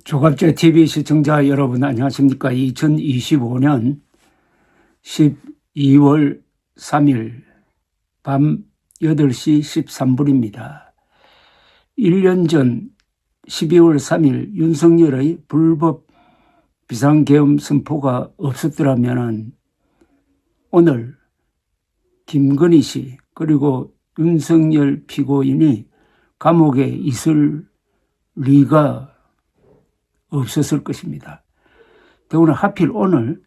조갑제 TV 시청자 여러분 안녕하십니까? 2025년 12월 3일 밤 8시 13분입니다. 1년 전 12월 3일 윤석열의 불법 비상계엄 선포가 없었더라면 오늘 김건희 씨 그리고 윤석열 피고인이 감옥에 있을 리가 없었을 것입니다. 더구나 하필 오늘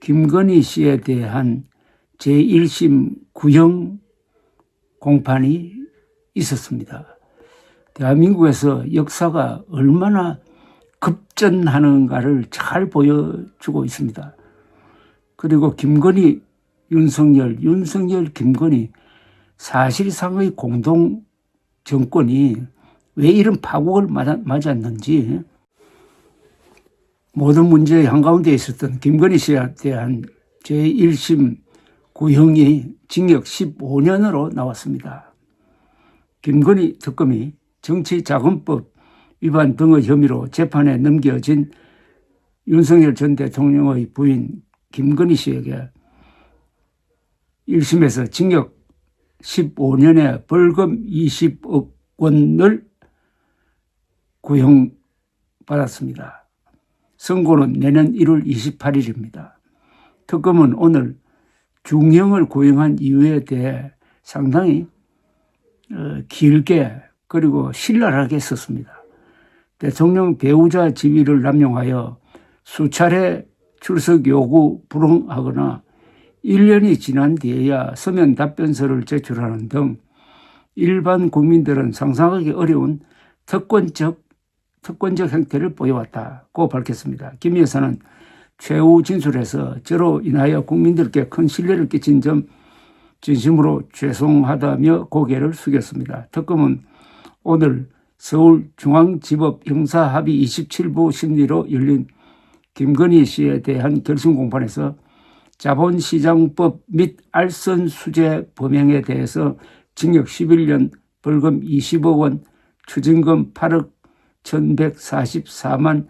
김건희 씨에 대한 제1심 구형 공판이 있었습니다. 대한민국에서 역사가 얼마나 급전하는가를 잘 보여주고 있습니다. 그리고 김건희, 윤석열, 김건희 사실상의 공동 정권이 왜 이런 파국을 맞았는지 모든 문제의 한가운데 있었던 김건희 씨에 대한 제1심 구형이 징역 15년으로 나왔습니다. 김건희 특검이 정치자금법 위반 등의 혐의로 재판에 넘겨진 윤석열 전 대통령의 부인 김건희 씨에게 1심에서 징역 15년에 벌금 20억 원을 구형받았습니다. 선고는 내년 1월 28일입니다. 특검은 오늘 중형을 구형한 이유에 대해 상당히 길게 그리고 신랄하게 썼습니다. 대통령 배우자 지위를 남용하여 수차례 출석 요구 불응하거나 1년이 지난 뒤에야 서면 답변서를 제출하는 등 일반 국민들은 상상하기 어려운 특권적 행태를 보여왔다고 밝혔습니다. 김 여사는 최후 진술에서 저로 인하여 국민들께 큰 신뢰를 끼친 점 진심으로 죄송하다며 고개를 숙였습니다. 특검은 오늘 서울중앙지법 형사합의 27부 심리로 열린 김건희 씨에 대한 결심 공판에서 자본시장법 및 알선수재 범행에 대해서 징역 11년, 벌금 20억 원, 추징금 8억 1144만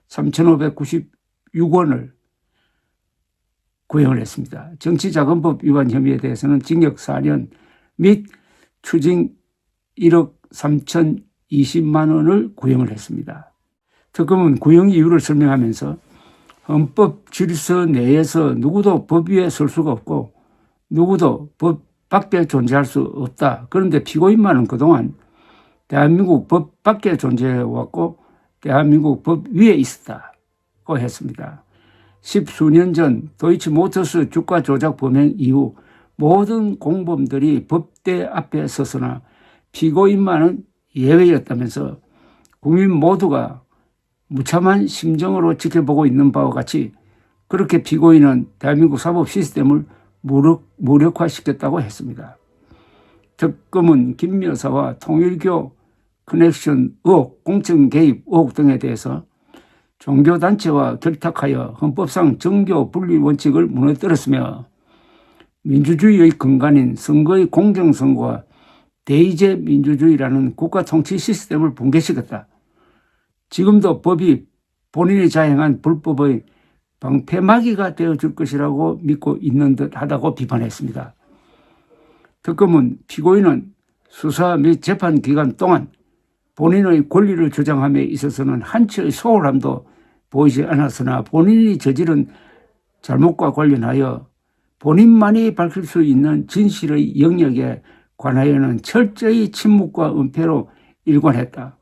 3,596원을 구형을 했습니다. 정치자금법 위반 혐의에 대해서는 징역 4년 및 추징 1억 3,020만 원을 구형을 했습니다. 특검은 구형 이유를 설명하면서 헌법 질서 내에서 누구도 법 위에 설 수가 없고 누구도 법 밖에 존재할 수 없다. 그런데 피고인만은 그동안 대한민국 법 밖에 존재해왔고 대한민국 법 위에 있었다고 했습니다. 10수년 전 도이치모터스 주가 조작 범행 이후 모든 공범들이 법대 앞에 섰으나 피고인만은 예외였다면서 국민 모두가 무참한 심정으로 지켜보고 있는 바와 같이 그렇게 피고인은 대한민국 사법 시스템을 무력화시켰다고 했습니다. 특검은 김 여사와 통일교 커넥션 의혹, 공천 개입 의혹 등에 대해서 종교단체와 결탁하여 헌법상 정교 분리 원칙을 무너뜨렸으며 민주주의의 근간인 선거의 공정성과 대의제 민주주의라는 국가 통치 시스템을 붕괴시켰다. 지금도 법이 본인이 자행한 불법의 방패막이가 되어줄 것이라고 믿고 있는 듯하다고 비판했습니다. 특검은 피고인은 수사 및 재판 기간 동안 본인의 권리를 주장함에 있어서는 한치의 소홀함도 보이지 않았으나 본인이 저지른 잘못과 관련하여 본인만이 밝힐 수 있는 진실의 영역에 관하여는 철저히 침묵과 은폐로 일관했다.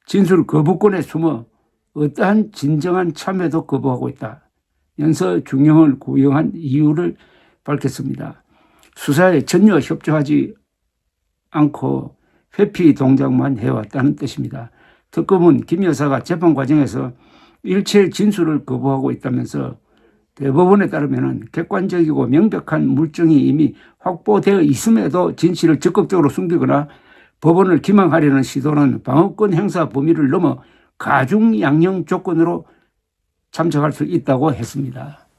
진술 거부권에 숨어 어떠한 진정한 참여도 거부하고 있다. 연서 중형을 구형한 이유를 밝혔습니다. 수사에 전혀 협조하지 않고 회피 동작만 해왔다는 뜻입니다. 특검은 김 여사가 재판 과정에서 일체 진술을 거부하고 있다면서 대법원에 따르면 객관적이고 명백한 물증이 이미 확보되어 있음에도 진실을 적극적으로 숨기거나 법원을 기망하려는 시도는 방어권 행사 범위를 넘어 가중양형 조건으로 참작할 수 있다고 했습니다.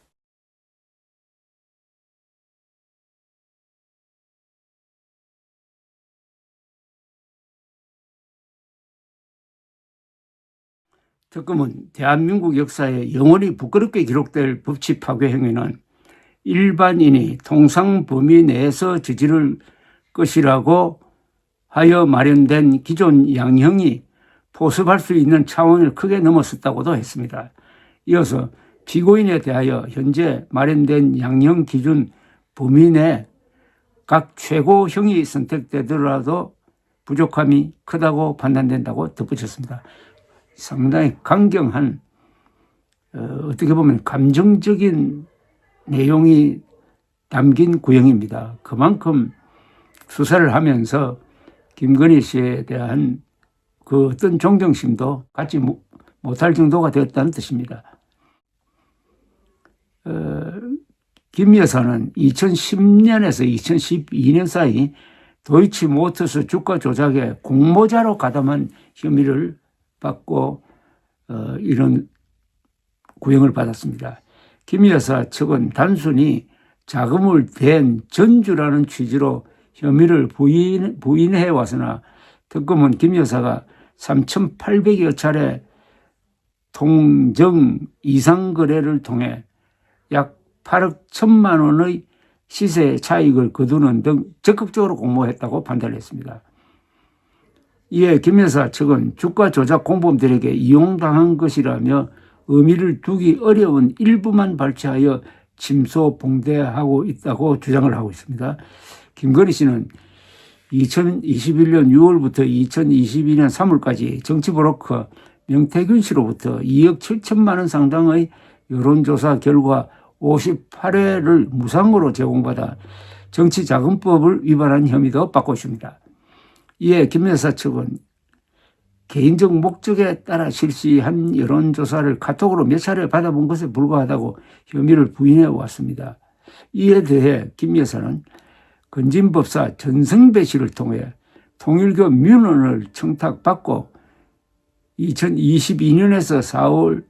특검은 대한민국 역사에 영원히 부끄럽게 기록될 법치 파괴 행위는 일반인이 통상 범위 내에서 저지를 것이라고 하여 마련된 기존 양형이 포섭할 수 있는 차원을 크게 넘어섰다고도 했습니다. 이어서 피고인에 대하여 현재 마련된 양형 기준 범위 내 각 최고형이 선택되더라도 부족함이 크다고 판단된다고 덧붙였습니다. 상당히 강경한 어떻게 보면 감정적인 내용이 담긴 구형입니다. 그만큼 수사를 하면서 김건희 씨에 대한 그 어떤 존경심도 갖지 못할 정도가 되었다는 뜻입니다. 김 여사는 2010년에서 2012년 사이 도이치모터스 주가 조작에 공모자로 가담한 혐의를 받고 이런 구형을 받았습니다. 김 여사 측은 단순히 자금을 댄 전주라는 취지로 혐의를 부인해 왔으나 특검은 김 여사가 3,800여 차례 통정 이상 거래를 통해 약 8억 1천만 원의 시세 차익을 거두는 등 적극적으로 공모했다고 판단했습니다. 이에 김 여사 측은 주가 조작 공범들에게 이용당한 것이라며 의미를 두기 어려운 일부만 발췌하여 침소봉대하고 있다고 주장을 하고 있습니다. 김건희 씨는 2021년 6월부터 2022년 3월까지 정치브로커 명태균 씨로부터 2억 7천만 원 상당의 여론조사 결과 58회를 무상으로 제공받아 정치자금법을 위반한 혐의도 받고 있습니다. 이에 김 여사 측은 개인적 목적에 따라 실시한 여론조사를 카톡으로 몇 차례 받아본 것에 불과하다고 혐의를 부인해 왔습니다. 이에 대해 김 여사는 건진법사 전성배 씨를 통해 통일교 민원을 청탁받고 2022년에서 4월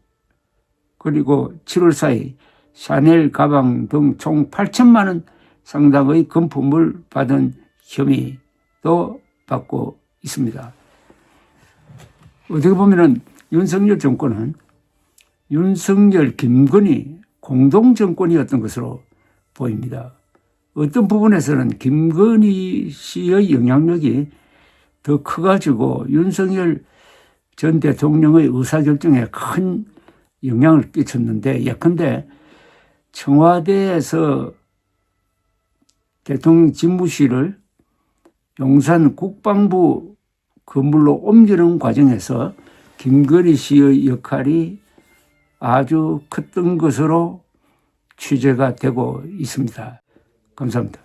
그리고 7월 사이 샤넬 가방 등 총 8천만 원 상당의 금품을 받은 혐의도 받고 있습니다. 어떻게 보면은 윤석열 정권은 윤석열, 김건희 공동정권이었던 것으로 보입니다. 어떤 부분에서는 김건희 씨의 영향력이 더 커가지고 윤석열 전 대통령의 의사결정에 큰 영향을 끼쳤는데 예컨대 청와대에서 대통령 집무실을 용산 국방부 건물로 옮기는 과정에서 김건희 씨의 역할이 아주 컸던 것으로 취재가 되고 있습니다. 감사합니다.